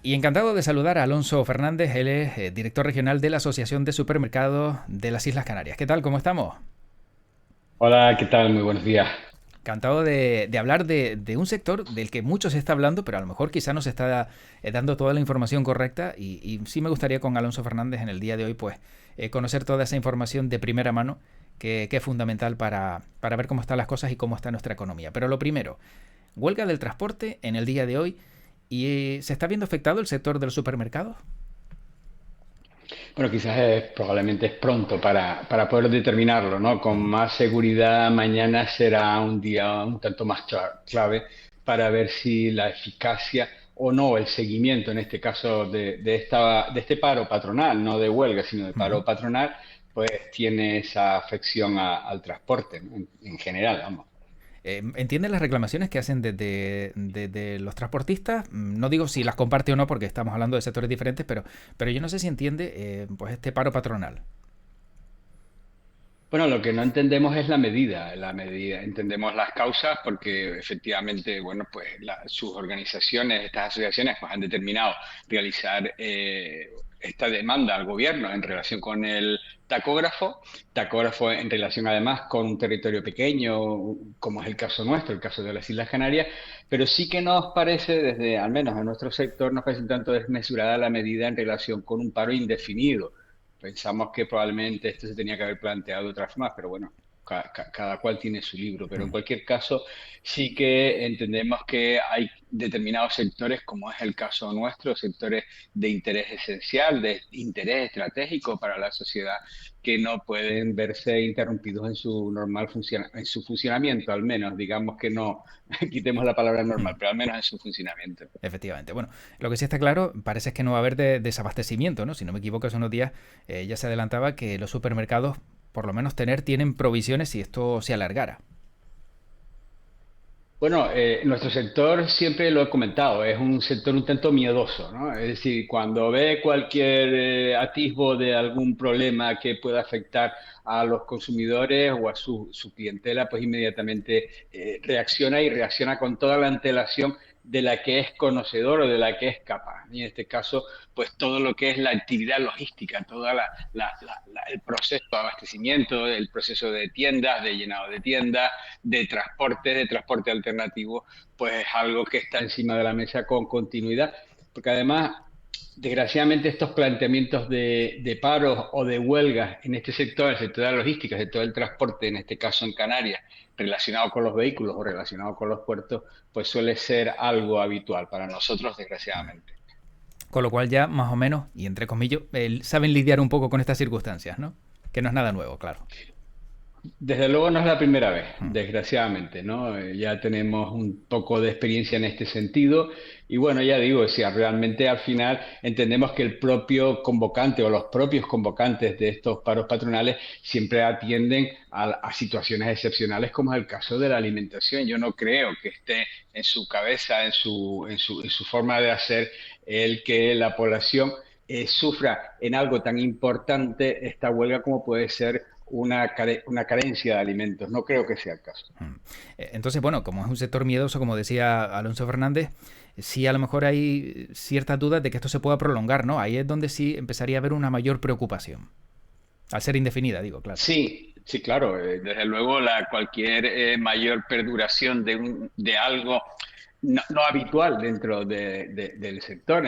Y encantado de saludar a Alonso Fernández, él es director regional de la Asociación de Supermercados de las Islas Canarias. ¿Qué tal? ¿Cómo estamos? Hola, ¿qué tal? Muy buenos días. Encantado de hablar de un sector del que mucho se está hablando, pero a lo mejor quizá no se está dando toda la información correcta y sí me gustaría con Alonso Fernández en el día de hoy pues conocer toda esa información de primera mano que es fundamental para ver cómo están las cosas y cómo está nuestra economía. Pero lo primero, huelga del transporte en el día de hoy y ¿se está viendo afectado el sector de los supermercados? Bueno, probablemente es pronto para poder determinarlo, ¿no? Con más seguridad, mañana será un día un tanto más clave para ver si la eficacia o no, el seguimiento, en este caso de este paro patronal, no de huelga, sino de paro patronal, pues tiene esa afección al transporte, ¿no? En general, vamos. ¿Entienden las reclamaciones que hacen desde los transportistas? No digo si las comparte o no, porque estamos hablando de sectores diferentes, pero yo no sé si entiende pues este paro patronal. Bueno, lo que no entendemos es la medida. Entendemos las causas porque efectivamente, bueno, pues sus organizaciones, estas asociaciones, pues han determinado realizar esta demanda al gobierno en relación con el tacógrafo en relación además con un territorio pequeño, como es el caso nuestro, el caso de las Islas Canarias, pero sí que nos parece, desde, al menos en nuestro sector, nos parece un tanto desmesurada la medida en relación con un paro indefinido. Pensamos que probablemente esto se tenía que haber planteado de otra forma, pero bueno, cada cual tiene su libro. Pero en cualquier caso, sí que entendemos que hay determinados sectores, como es el caso nuestro, sectores de interés esencial, de interés estratégico para la sociedad, que no pueden verse interrumpidos en su en su funcionamiento, al menos. Digamos que no quitemos la palabra normal, pero al menos en su funcionamiento. Efectivamente. Bueno, lo que sí está claro, parece es que no va a haber desabastecimiento, ¿no? Si no me equivoco, hace unos días ya se adelantaba que los supermercados, por lo menos tienen provisiones si esto se alargara. Bueno, nuestro sector siempre lo he comentado, es un sector un tanto miedoso, ¿no? Es decir, cuando ve cualquier atisbo de algún problema que pueda afectar a los consumidores o a su clientela, pues inmediatamente reacciona y reacciona con toda la antelación de la que es conocedor o de la que es capaz. Y en este caso, pues todo lo que es la actividad logística, toda el proceso de abastecimiento, el proceso de tiendas, de llenado de tiendas, de transporte alternativo, pues es algo que está encima de la mesa con continuidad, porque además, desgraciadamente, estos planteamientos de paros o de huelgas en este sector, el sector de la logística, el sector del transporte, en este caso en Canarias, relacionado con los vehículos o relacionado con los puertos, pues suele ser algo habitual para nosotros, desgraciadamente. Con lo cual ya más o menos, y entre comillas, saben lidiar un poco con estas circunstancias, ¿no? Que no es nada nuevo, claro. Desde luego no es la primera vez, desgraciadamente, ¿no? Ya tenemos un poco de experiencia en este sentido y bueno, ya digo, si realmente al final entendemos que el propio convocante o los propios convocantes de estos paros patronales siempre atienden a situaciones excepcionales como es el caso de la alimentación. Yo no creo que esté en su cabeza, en su forma de hacer, el que la población sufra en algo tan importante esta huelga como puede ser una carencia de alimentos. No creo que sea el caso. Entonces, bueno, como es un sector miedoso, como decía Alonso Fernández, sí a lo mejor hay ciertas dudas de que esto se pueda prolongar, ¿no? Ahí es donde sí empezaría a haber una mayor preocupación. Al ser indefinida, digo, claro. Sí, sí, claro. Desde luego, cualquier mayor perduración de algo no habitual dentro del sector,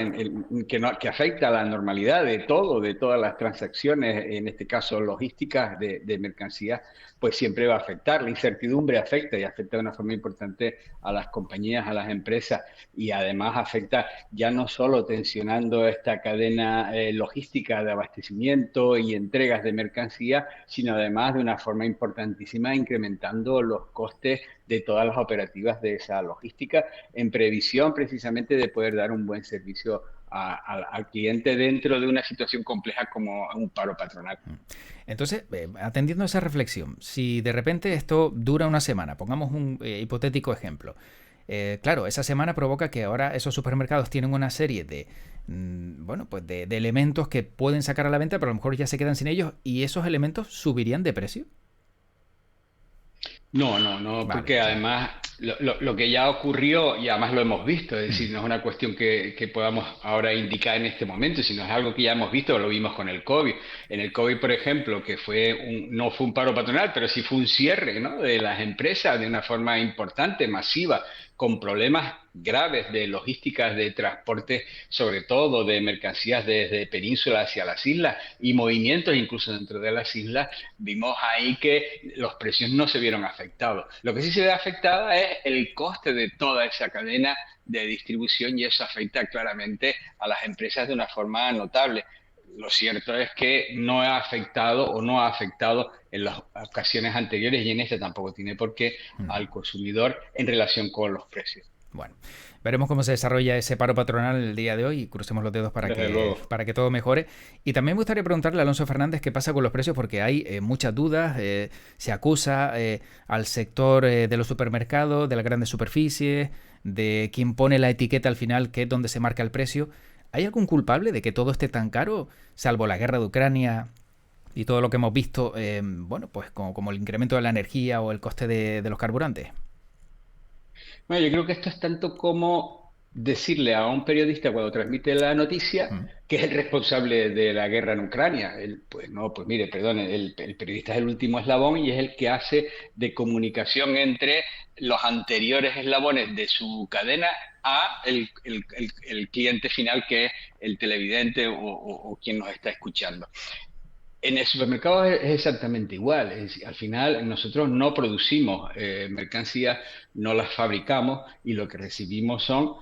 que, no, que afecta a la normalidad de todo, de todas las transacciones, en este caso logísticas de mercancías, pues siempre va a afectar. La incertidumbre afecta y afecta de una forma importante a las compañías, a las empresas y además afecta ya no solo tensionando esta cadena logística de abastecimiento y entregas de mercancías, sino además de una forma importantísima incrementando los costes de todas las operativas de esa logística en previsión precisamente de poder dar un buen servicio al cliente dentro de una situación compleja como un paro patronal. Entonces, atendiendo a esa reflexión, si de repente esto dura una semana, pongamos un hipotético ejemplo, claro, esa semana provoca que ahora esos supermercados tienen una serie bueno, pues de elementos que pueden sacar a la venta, pero a lo mejor ya se quedan sin ellos y esos elementos subirían de precio. No, Vale, porque o sea, además lo que ya ocurrió, y además lo hemos visto, es decir, no es una cuestión que podamos ahora indicar en este momento, sino es algo que ya hemos visto, lo vimos con el COVID. En el COVID, por ejemplo, que no fue un paro patronal, pero sí fue un cierre, ¿no?, de las empresas de una forma importante, masiva, con problemas graves de logísticas, de transporte, sobre todo de mercancías desde península hacia las islas y movimientos incluso dentro de las islas. Vimos ahí que los precios no se vieron afectados. Lo que sí se ve afectada es el coste de toda esa cadena de distribución, y eso afecta claramente a las empresas de una forma notable. Lo cierto es que no ha afectado o no ha afectado en las ocasiones anteriores, y en este tampoco tiene por qué, al consumidor en relación con los precios. Bueno, veremos cómo se desarrolla ese paro patronal el día de hoy y crucemos los dedos Desde luego. para que todo mejore. Y también me gustaría preguntarle a Alonso Fernández qué pasa con los precios, porque hay muchas dudas. Se acusa al sector de los supermercados, de las grandes superficies, de quien pone la etiqueta al final, que es donde se marca el precio. ¿Hay algún culpable de que todo esté tan caro, salvo la guerra de Ucrania y todo lo que hemos visto, bueno, pues como el incremento de la energía o el coste de los carburantes? Bueno, yo creo que esto es tanto como decirle a un periodista cuando transmite la noticia Mm. que es el responsable de la guerra en Ucrania. Pues no, pues mire, perdón, el periodista es el último eslabón y es el que hace de comunicación entre los anteriores eslabones de su cadena a el cliente final, que es el televidente o quien nos está escuchando. En el supermercado es exactamente igual. Es decir, al final nosotros no producimos mercancías, no las fabricamos, y lo que recibimos son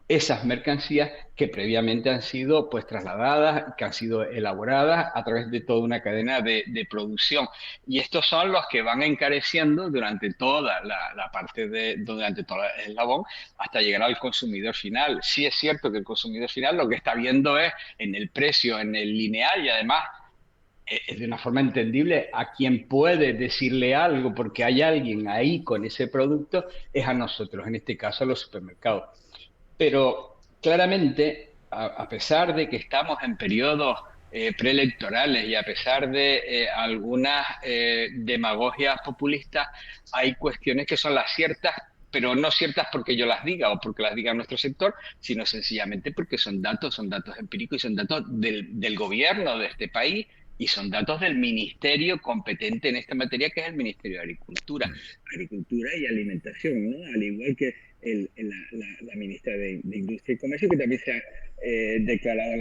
esas mercancías que previamente han sido pues trasladadas, que han sido elaboradas a través de toda una cadena de producción. Y estos son los que van encareciendo durante toda la parte durante todo el eslabón, hasta llegar al consumidor final. Sí es cierto que el consumidor final lo que está viendo es en el precio, en el lineal, y además es de una forma entendible, a quien puede decirle algo porque hay alguien ahí con ese producto, es a nosotros, en este caso a los supermercados. Pero claramente, a pesar de que estamos en periodos preelectorales, y a pesar de algunas demagogias populistas, hay cuestiones que son las ciertas, pero no ciertas porque yo las diga o porque las diga nuestro sector, sino sencillamente porque son datos empíricos, y son datos del gobierno de este país, y son datos del ministerio competente en esta materia, que es el Ministerio de Agricultura y Alimentación, ¿no? Al igual que la ministra de Industria y Comercio, que también se ha declarado en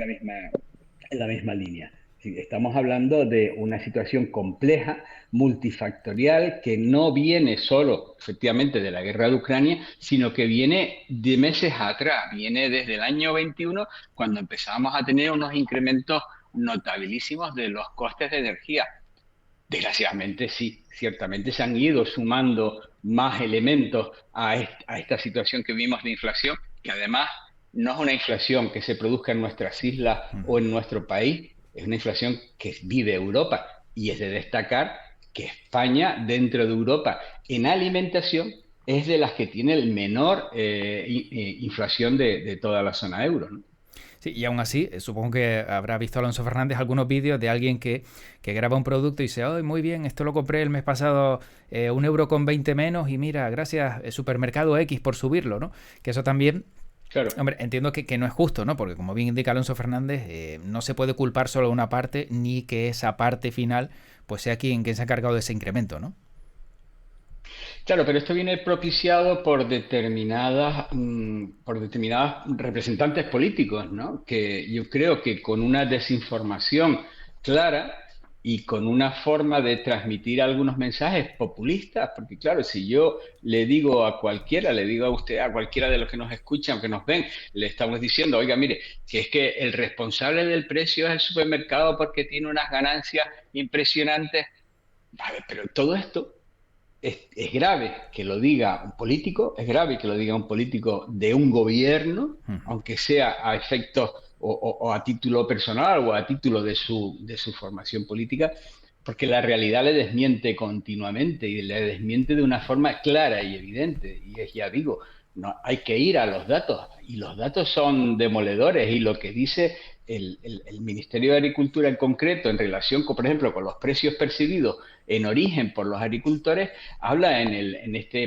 la misma línea. Sí, estamos hablando de una situación compleja, multifactorial, que no viene solo, efectivamente, de la guerra de Ucrania, sino que viene de meses atrás, viene desde el año 21, cuando empezamos a tener unos incrementos notabilísimos de los costes de energía. Desgraciadamente, sí, ciertamente se han ido sumando más elementos a esta situación que vimos de inflación, que además no es una inflación que se produzca en nuestras islas o en nuestro país, es una inflación que vive Europa. Y es de destacar que España, dentro de Europa, en alimentación, es de las que tiene el menor inflación de toda la zona euro, ¿no? Sí, y aún así, supongo que habrá visto Alonso Fernández algunos vídeos de alguien que graba un producto y dice, oh, muy bien, esto lo compré el mes pasado 1,20 € menos y mira, gracias Supermercado X por subirlo, ¿no? Que eso también, Claro. hombre, entiendo que no es justo, ¿no? Porque como bien indica Alonso Fernández, no se puede culpar solo a una parte, ni que esa parte final pues sea quien se ha encargado de ese incremento, ¿no? Claro, pero esto viene propiciado por determinadas representantes políticos, ¿no? Que yo creo que con una desinformación clara y con una forma de transmitir algunos mensajes populistas, porque claro, si yo le digo a cualquiera, le digo a usted, a cualquiera de los que nos escuchan, que nos ven, le estamos diciendo, oiga, mire, que es que el responsable del precio es el supermercado porque tiene unas ganancias impresionantes. Vale, pero todo esto es grave que lo diga un político, es grave que lo diga un político de un gobierno, aunque sea a efectos o a título personal o a título de su formación política, porque la realidad le desmiente continuamente y le desmiente de una forma clara y evidente. Y es, ya digo, no, hay que ir a los datos, y los datos son demoledores, y lo que dice el Ministerio de Agricultura en concreto, en relación con, por ejemplo, con los precios percibidos en origen por los agricultores, habla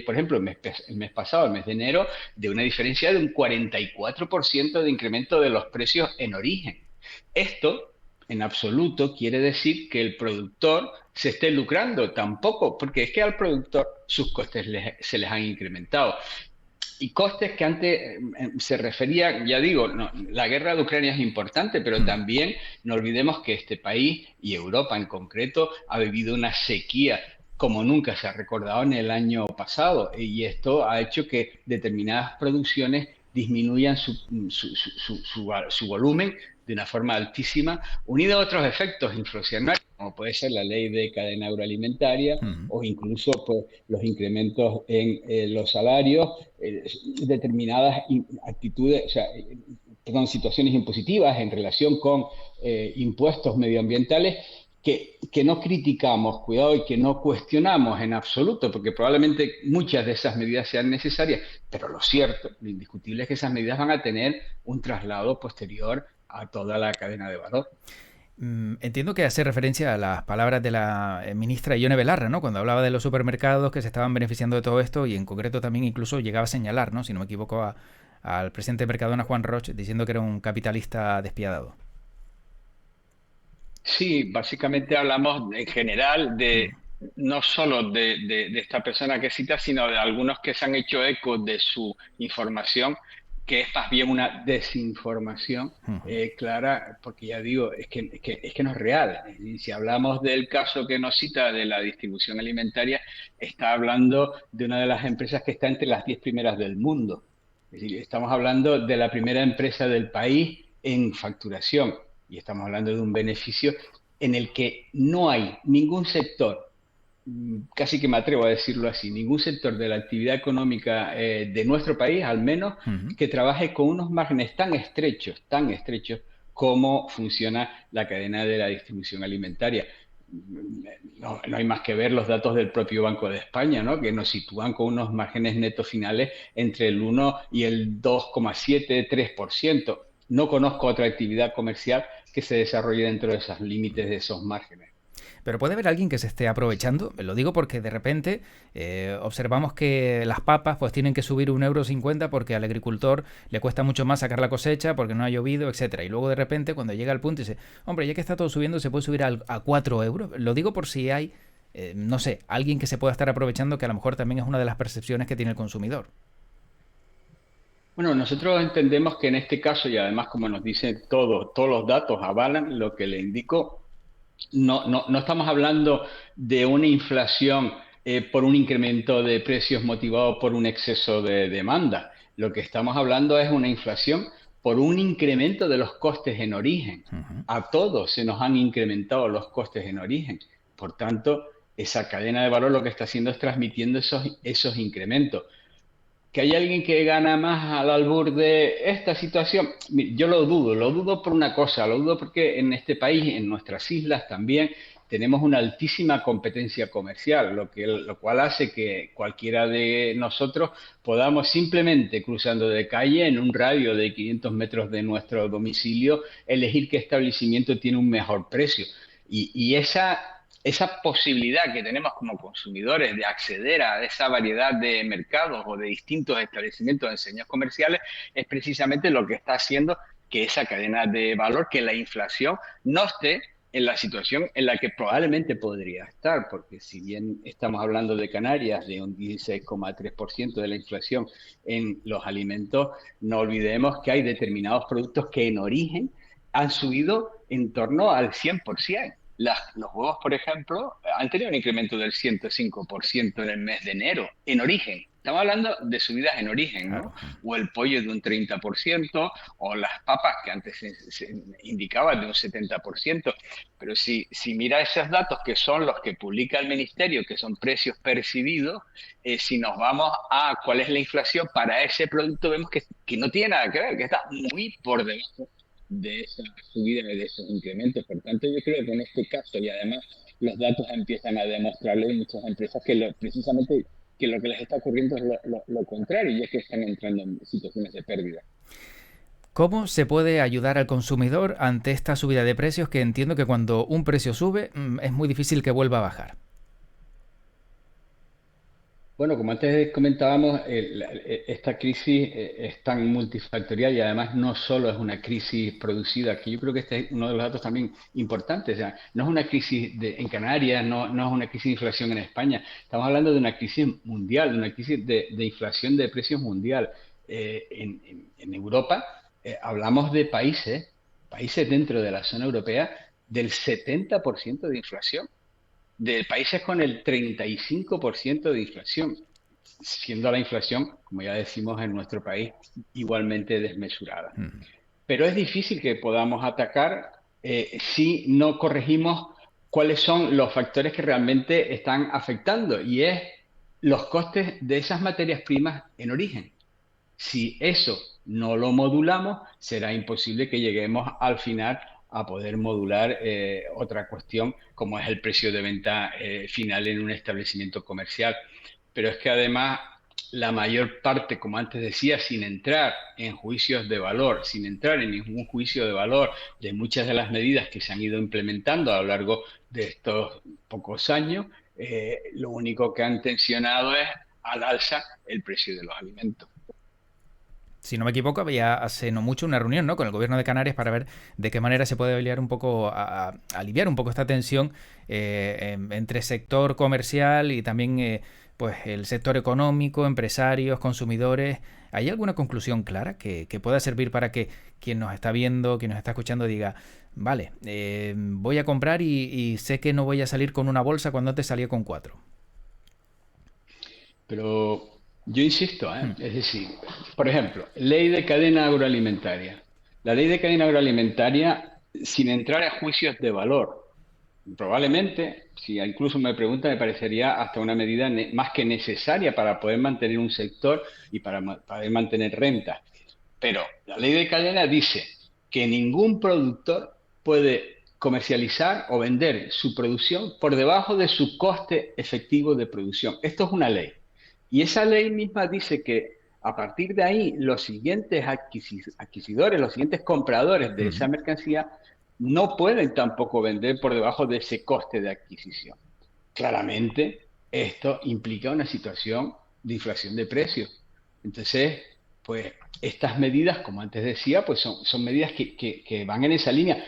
por ejemplo, el mes pasado, el mes de enero, de una diferencia de un 44% de incremento de los precios en origen. Esto, en absoluto, quiere decir que el productor se esté lucrando, tampoco, porque es que al productor sus costes se les han incrementado. Y costes que antes se refería, ya digo, no, la guerra de Ucrania es importante, pero también no olvidemos que este país y Europa en concreto ha vivido una sequía como nunca se ha recordado en el año pasado, y esto ha hecho que determinadas producciones disminuyan su volumen de una forma altísima, unido a otros efectos inflacionarios, como puede ser la ley de cadena agroalimentaria o incluso pues, los incrementos en los salarios, determinadas actitudes, o sea, perdón, situaciones impositivas en relación con impuestos medioambientales que no criticamos, cuidado, y que no cuestionamos en absoluto, porque probablemente muchas de esas medidas sean necesarias, pero lo cierto, lo indiscutible es que esas medidas van a tener un traslado posterior a toda la cadena de valor. Entiendo que hace referencia a las palabras de la ministra Ione Belarra, ¿no? Cuando hablaba de los supermercados que se estaban beneficiando de todo esto y en concreto también incluso llegaba a señalar, ¿no? Si no me equivoco, al presidente de Mercadona, Juan Roch, diciendo que era un capitalista despiadado. Sí, básicamente hablamos en general de no solo de esta persona que cita, sino de algunos que se han hecho eco de su información, que es más bien una desinformación clara, porque ya digo, es que no es real. Y si hablamos del caso que nos cita de la distribución alimentaria, está hablando de una de las empresas que está entre las 10 primeras del mundo. Es decir, estamos hablando de la primera empresa del país en facturación y estamos hablando de un beneficio en el que no hay ningún sector, casi que me atrevo a decirlo así, ningún sector de la actividad económica de nuestro país, al menos, que trabaje con unos márgenes tan estrechos como funciona la cadena de la distribución alimentaria. No hay más que ver los datos del propio Banco de España, ¿no? Que nos sitúan con unos márgenes netos finales entre el 1 y el 2,7-3%. No conozco otra actividad comercial que se desarrolle dentro de esos límites, de esos márgenes. Pero puede haber alguien que se esté aprovechando. Lo digo porque de repente observamos que las papas pues tienen que subir 1,50 € porque al agricultor le cuesta mucho más sacar la cosecha porque no ha llovido, etcétera. Y luego de repente cuando llega al punto dice, hombre, ya que está todo subiendo se puede subir a 4 euros. Lo digo por si hay, no sé, alguien que se pueda estar aprovechando, que a lo mejor también es una de las percepciones que tiene el consumidor. Bueno, nosotros entendemos que en este caso, y además como nos dicen todos los datos avalan lo que le indico, no estamos hablando de una inflación por un incremento de precios motivado por un exceso de demanda. Lo que estamos hablando es una inflación por un incremento de los costes en origen. A todos se nos han incrementado los costes en origen. Por tanto, esa cadena de valor lo que está haciendo es transmitiendo esos incrementos. ¿Que hay alguien que gana más al albur de esta situación? Yo lo dudo por una cosa, lo dudo porque en este país, en nuestras islas también, tenemos una altísima competencia comercial, lo cual hace que cualquiera de nosotros podamos simplemente cruzando de calle en un radio de 500 metros de nuestro domicilio, elegir qué establecimiento tiene un mejor precio. Y esa posibilidad que tenemos como consumidores de acceder a esa variedad de mercados o de distintos establecimientos de enseñas comerciales es precisamente lo que está haciendo que esa cadena de valor, que la inflación no esté en la situación en la que probablemente podría estar, porque si bien estamos hablando de Canarias, de un 16,3% de la inflación en los alimentos, no olvidemos que hay determinados productos que en origen han subido en torno al 100%. Los huevos, por ejemplo, han tenido un incremento del 105% en el mes de enero, en origen. Estamos hablando de subidas en origen, ¿no? Claro. O el pollo de un 30%, o las papas que antes se indicaban de un 70%. Pero si mira esos datos que son los que publica el ministerio, que son precios percibidos, si nos vamos a cuál es la inflación para ese producto, vemos que no tiene nada que ver, que está muy por debajo de esa subida y de esos incrementos. Por tanto, yo creo que en este caso, y además los datos empiezan a demostrarlo, hay muchas empresas que precisamente que lo que les está ocurriendo es lo contrario, y es que están entrando en situaciones de pérdida. ¿Cómo se puede ayudar al consumidor ante esta subida de precios que entiendo que cuando un precio sube es muy difícil que vuelva a bajar? Bueno, como antes comentábamos, esta crisis es tan multifactorial y además no solo es una crisis producida, que yo creo que este es uno de los datos también importantes. O sea, no es una crisis en Canarias, no es una crisis de inflación en España. Estamos hablando de una crisis mundial, de una crisis de inflación de precios mundial. En Europa hablamos de países dentro de la zona europea del 70% de inflación, de países con el 35% de inflación, siendo la inflación, como ya decimos en nuestro país, igualmente desmesurada. Mm. Pero es difícil que podamos atacar si no corregimos cuáles son los factores que realmente están afectando, y es los costes de esas materias primas en origen. Si eso no lo modulamos, será imposible que lleguemos al final a poder modular otra cuestión como es el precio de venta final en un establecimiento comercial. Pero es que además la mayor parte, como antes decía, sin entrar en juicios de valor, sin entrar en ningún juicio de valor de muchas de las medidas que se han ido implementando a lo largo de estos pocos años, lo único que han tensionado es al alza el precio de los alimentos. Si no me equivoco, había hace no mucho una reunión, ¿no?, con el gobierno de Canarias para ver de qué manera se puede aliviar un poco, aliviar un poco esta tensión entre sector comercial y también pues el sector económico, empresarios, consumidores. ¿Hay alguna conclusión clara que pueda servir para que quien nos está viendo, quien nos está escuchando diga, vale, voy a comprar y sé que no voy a salir con una bolsa cuando antes salía con cuatro? Pero yo insisto, Hmm. es decir, por ejemplo, ley de cadena agroalimentaria. La ley de cadena agroalimentaria, sin entrar a juicios de valor, probablemente, si incluso me pregunta, me parecería hasta una medida más que necesaria para poder mantener un sector y para poder mantener rentas. Pero la ley de cadena dice que ningún productor puede comercializar o vender su producción por debajo de su coste efectivo de producción. Esto es una ley. Y esa ley misma dice que a partir de ahí los siguientes adquisidores, los siguientes compradores de esa Ujú. mercancía no pueden tampoco vender por debajo de ese coste de adquisición. Claramente, esto implica una situación de inflación de precios. Entonces, pues estas medidas, como antes decía, pues son medidas que van en esa línea.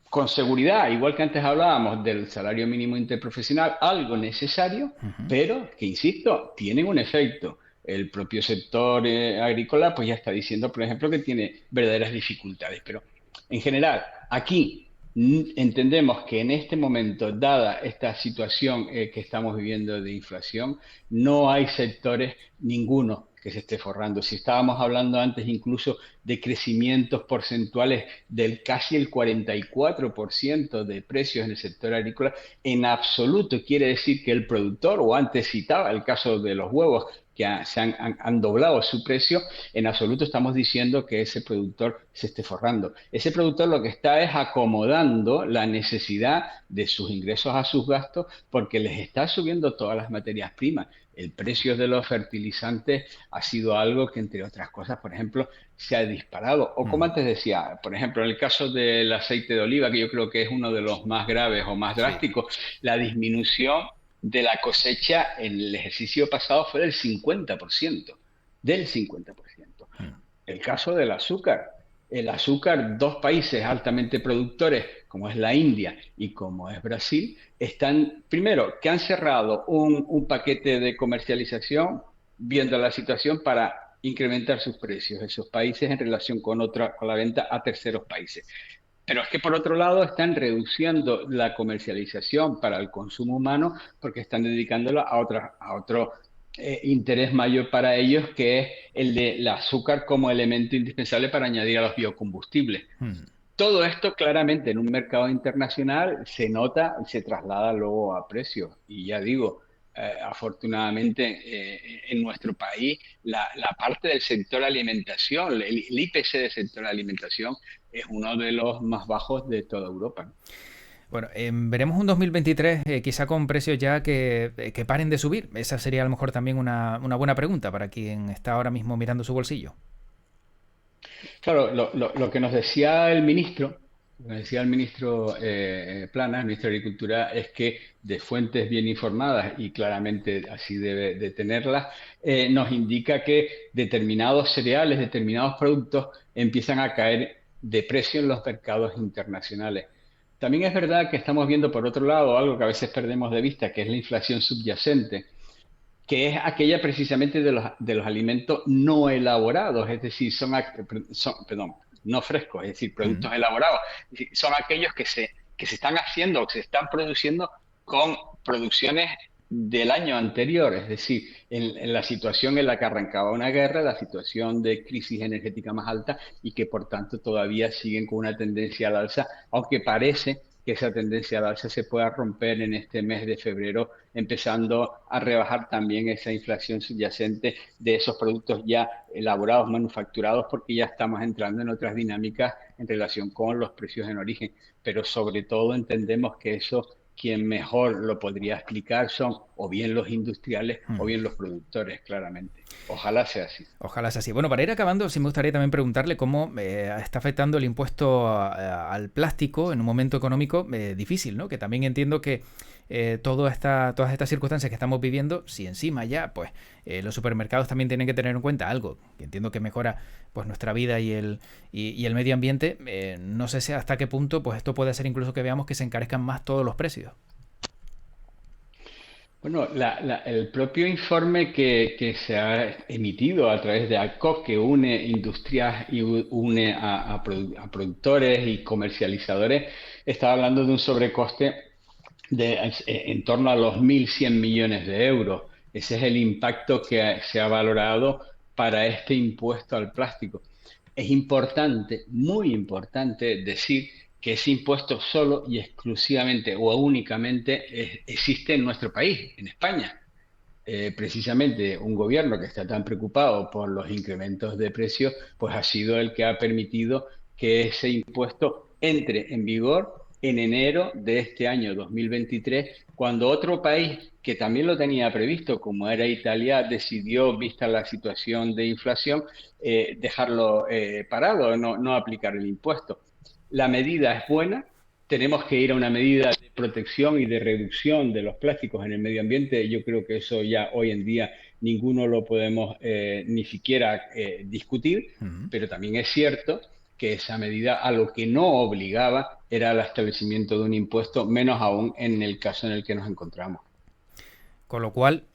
Con seguridad, igual que antes hablábamos del salario mínimo interprofesional, algo necesario, Ujú. pero que, insisto, tienen un efecto. El propio sector agrícola pues ya está diciendo, por ejemplo, que tiene verdaderas dificultades. Pero en general, aquí entendemos que en este momento, dada esta situación que estamos viviendo de inflación, no hay sectores, ninguno, que se esté forrando. Si estábamos hablando antes incluso de crecimientos porcentuales del casi el 44% de precios en el sector agrícola, en absoluto quiere decir que el productor, o antes citaba el caso de los huevos, que han doblado su precio, en absoluto estamos diciendo que ese productor se esté forrando. Ese productor lo que está es acomodando la necesidad de sus ingresos a sus gastos porque les está subiendo todas las materias primas. El precio de los fertilizantes ha sido algo que, entre otras cosas, por ejemplo, se ha disparado. O como Ujú. antes decía, por ejemplo, en el caso del aceite de oliva, que yo creo que es uno de los más graves o más Sí. drásticos, la disminución de la cosecha en el ejercicio pasado fue del 50%, del 50%. Mm. El caso del azúcar. El azúcar, dos países altamente productores, como es la India y como es Brasil, están, primero, que han cerrado un paquete de comercialización viendo la situación para incrementar sus precios, esos países en relación con la venta a terceros países. Pero es que por otro lado están reduciendo la comercialización para el consumo humano porque están dedicándola a otro interés mayor para ellos, que es el del azúcar como elemento indispensable para añadir a los biocombustibles. Mm. Todo esto claramente en un mercado internacional se nota y se traslada luego a precios. Y ya digo, afortunadamente en nuestro país la parte del sector alimentación, el IPC del sector alimentación es uno de los más bajos de toda Europa. Bueno, veremos un 2023 quizá con precios ya que paren de subir. Esa sería a lo mejor también una buena pregunta para quien está ahora mismo mirando su bolsillo. Claro, lo que nos decía el ministro, Planas, el ministro de Agricultura, es que de fuentes bien informadas, y claramente así debe de tenerlas, nos indica que determinados cereales, determinados productos empiezan a caer de precio en los mercados internacionales. También es verdad que estamos viendo por otro lado algo que a veces perdemos de vista, que es la inflación subyacente, que es aquella precisamente de los alimentos no elaborados, es decir, perdón, no frescos, es decir, Mm. productos elaborados. Es decir, son aquellos que se están haciendo o que se están produciendo con producciones del año anterior, es decir, en la situación en la que arrancaba una guerra, la situación de crisis energética más alta y que por tanto todavía siguen con una tendencia al alza, aunque parece que esa tendencia al alza se pueda romper en este mes de febrero, empezando a rebajar también esa inflación subyacente de esos productos ya elaborados, manufacturados, porque ya estamos entrando en otras dinámicas en relación con los precios en origen. Pero sobre todo entendemos que eso quien mejor lo podría explicar son o bien los industriales o Mm. bien los productores, claramente. Ojalá sea así. Ojalá sea así. Bueno, para ir acabando, sí me gustaría también preguntarle cómo está afectando el impuesto al plástico en un momento económico difícil, ¿no? Que también entiendo que todas estas circunstancias que estamos viviendo, si encima ya, pues los supermercados también tienen que tener en cuenta algo que entiendo que mejora pues nuestra vida y el medio ambiente, no sé si hasta qué punto pues esto puede hacer incluso que veamos que se encarezcan más todos los precios. Bueno, el propio informe que se ha emitido a través de ACOP, que une industrias y une a productores y comercializadores, está hablando de un sobrecoste en torno a los 1.100 millones de euros. Ese es el impacto que se ha valorado para este impuesto al plástico. Es importante, muy importante decir que ese impuesto solo y exclusivamente o únicamente existe en nuestro país, en España. Precisamente un gobierno que está tan preocupado por los incrementos de precios, pues ha sido el que ha permitido que ese impuesto entre en vigor en enero de este año 2023, cuando otro país que también lo tenía previsto, como era Italia, decidió, vista la situación de inflación, dejarlo parado, no aplicar el impuesto. La medida es buena, tenemos que ir a una medida de protección y de reducción de los plásticos en el medio ambiente. Yo creo que eso ya hoy en día ninguno lo podemos ni siquiera discutir, Ujú. pero también es cierto que esa medida a lo que no obligaba era el establecimiento de un impuesto, menos aún en el caso en el que nos encontramos. Con lo cual,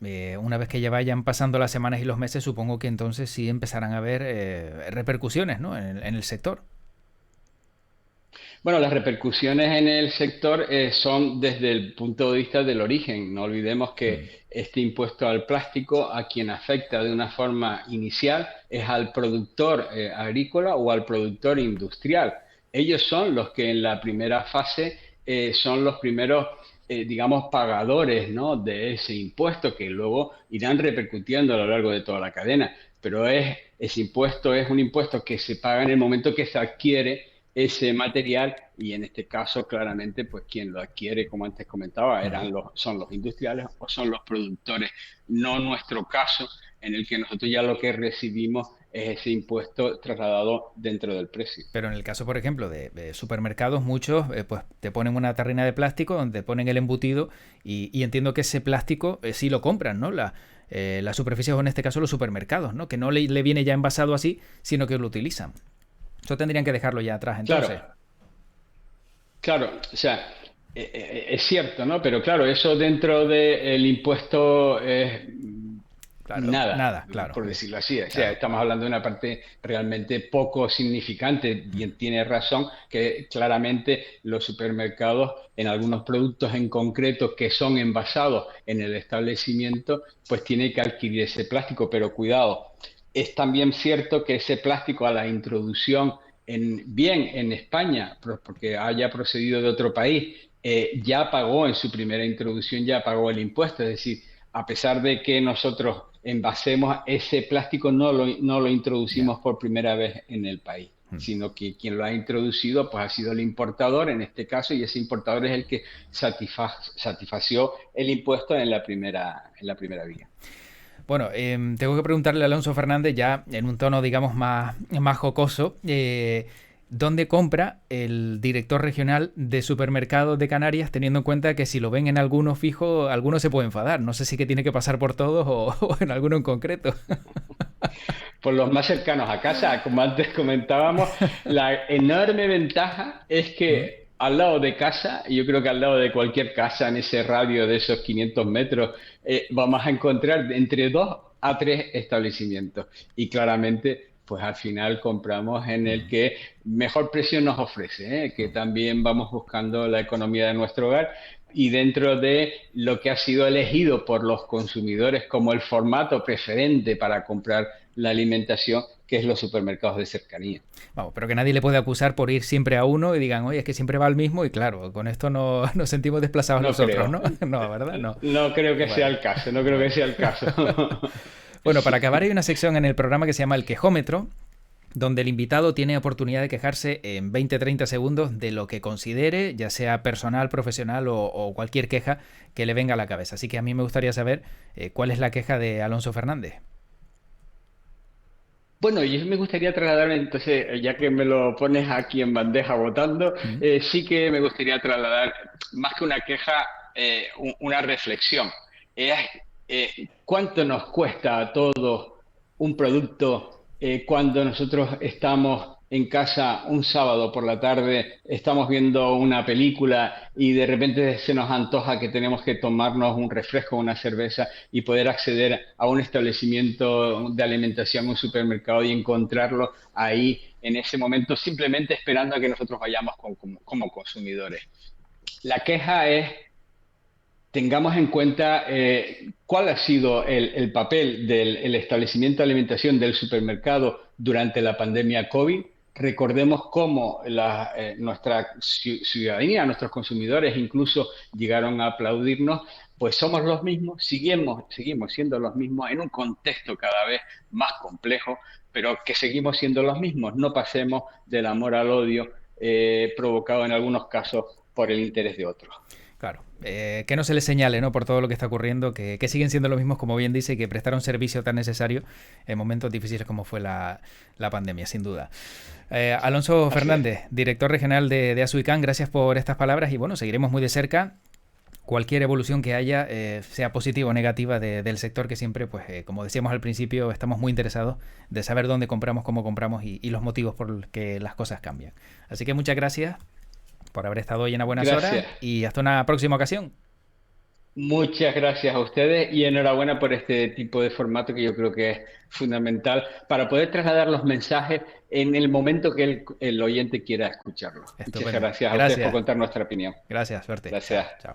una vez que ya vayan pasando las semanas y los meses, supongo que entonces sí empezarán a haber repercusiones, ¿no? En el sector. Bueno, las repercusiones en el sector son desde el punto de vista del origen. No olvidemos Mm. que este impuesto al plástico a quien afecta de una forma inicial es al productor agrícola o al productor industrial. Ellos son los que en la primera fase son los primeros, digamos, pagadores, ¿no?, de ese impuesto que luego irán repercutiendo a lo largo de toda la cadena. Pero ese impuesto es un impuesto que se paga en el momento que se adquiere ese material y en este caso claramente pues quien lo adquiere, como antes comentaba, Ujú. son los industriales o son los productores, no nuestro caso en el que nosotros ya lo que recibimos es ese impuesto trasladado dentro del precio. Pero en el caso, por ejemplo, de supermercados, muchos pues te ponen una tarrina de plástico donde te ponen el embutido y entiendo que ese plástico sí lo compran, ¿no? Las superficies o en este caso los supermercados, ¿no? Que no le viene ya envasado así, sino que lo utilizan. Eso tendrían que dejarlo ya atrás Claro, entonces. claro, o sea, es cierto, ¿no? Pero claro, eso dentro del impuesto es Claro, nada, nada, claro. por decirlo así. O sea, Claro. estamos hablando de una parte realmente poco significante. Bien, tiene razón que claramente los supermercados en algunos productos en concreto que son envasados en el establecimiento, pues tiene que adquirir ese plástico. Pero cuidado, es también cierto que ese plástico a la introducción bien en España, porque haya procedido de otro país, ya pagó en su primera introducción, ya pagó el impuesto. Es decir, a pesar de que nosotros envasemos ese plástico, no lo Ya. introducimos por primera vez en el país, Mm. sino que quien lo ha introducido pues ha sido el importador en este caso, y ese importador es el que satisfació el impuesto en la primera vía. Bueno, tengo que preguntarle a Alonso Fernández ya en un tono, digamos, más jocoso. ¿Dónde compra el director regional de supermercados de Canarias, teniendo en cuenta que si lo ven en alguno fijo, alguno se puede enfadar? No sé si que tiene que pasar por todos o en alguno en concreto. Por los más cercanos a casa, como antes comentábamos, la enorme ventaja es Mm. que al lado de casa, y yo creo que al lado de cualquier casa en ese radio de esos 500 metros, vamos a encontrar entre 2 a 3 establecimientos. Y claramente, pues al final compramos en el Mm. que mejor precio nos ofrece, que también vamos buscando la economía de nuestro hogar. Y dentro de lo que ha sido elegido por los consumidores como el formato preferente para comprar la alimentación, que es los supermercados de cercanía. Vamos, pero que nadie le puede acusar por ir siempre a uno y digan, oye, es que siempre va al mismo y claro, con esto no nos sentimos desplazados No nosotros, creo. ¿no? No, ¿verdad? No. No creo que sea Bueno. el caso, no creo que sea el caso. Bueno, para acabar hay una sección en el programa que se llama El Quejómetro, donde el invitado tiene oportunidad de quejarse en 20-30 segundos de lo que considere, ya sea personal, profesional o cualquier queja que le venga a la cabeza. Así que a mí me gustaría saber cuál es la queja de Alonso Fernández. Bueno, y me gustaría trasladar, entonces, ya que me lo pones aquí en bandeja votando, ¿Mm? sí que me gustaría trasladar, más que una queja, una reflexión. Es cuánto nos cuesta a todos un producto cuando nosotros estamos en casa un sábado por la tarde, estamos viendo una película y de repente se nos antoja que tenemos que tomarnos un refresco, una cerveza y poder acceder a un establecimiento de alimentación, un supermercado y encontrarlo ahí en ese momento, simplemente esperando a que nosotros vayamos como consumidores. La queja es tengamos en cuenta cuál ha sido el papel del el establecimiento de alimentación del supermercado durante la pandemia COVID. Recordemos cómo nuestra ciudadanía, nuestros consumidores incluso llegaron a aplaudirnos, pues somos los mismos, seguimos siendo los mismos en un contexto cada vez más complejo, pero que seguimos siendo los mismos. No pasemos del amor al odio provocado en algunos casos por el interés de otros. Claro, que no se les señale, ¿no? Por todo lo que está ocurriendo, que siguen siendo los mismos, como bien dice, y que prestaron servicio tan necesario en momentos difíciles como fue la pandemia, sin duda. Alonso Así es. Fernández, director regional de Asuicán, gracias por estas palabras y bueno, seguiremos muy de cerca cualquier evolución que haya, sea positiva o negativa del sector, que siempre, pues, como decíamos al principio, estamos muy interesados de saber dónde compramos, cómo compramos y los motivos por los que las cosas cambian. Así que muchas gracias por haber estado hoy en A Buenas Horas Gracias. y hasta una próxima ocasión. Muchas gracias a ustedes y enhorabuena por este tipo de formato que yo creo que es fundamental para poder trasladar los mensajes en el momento que el oyente quiera escucharlo. Muchas Estupendo. gracias a ustedes por Gracias. contar nuestra opinión. Gracias. Suerte. Chao. Gracias. Chao.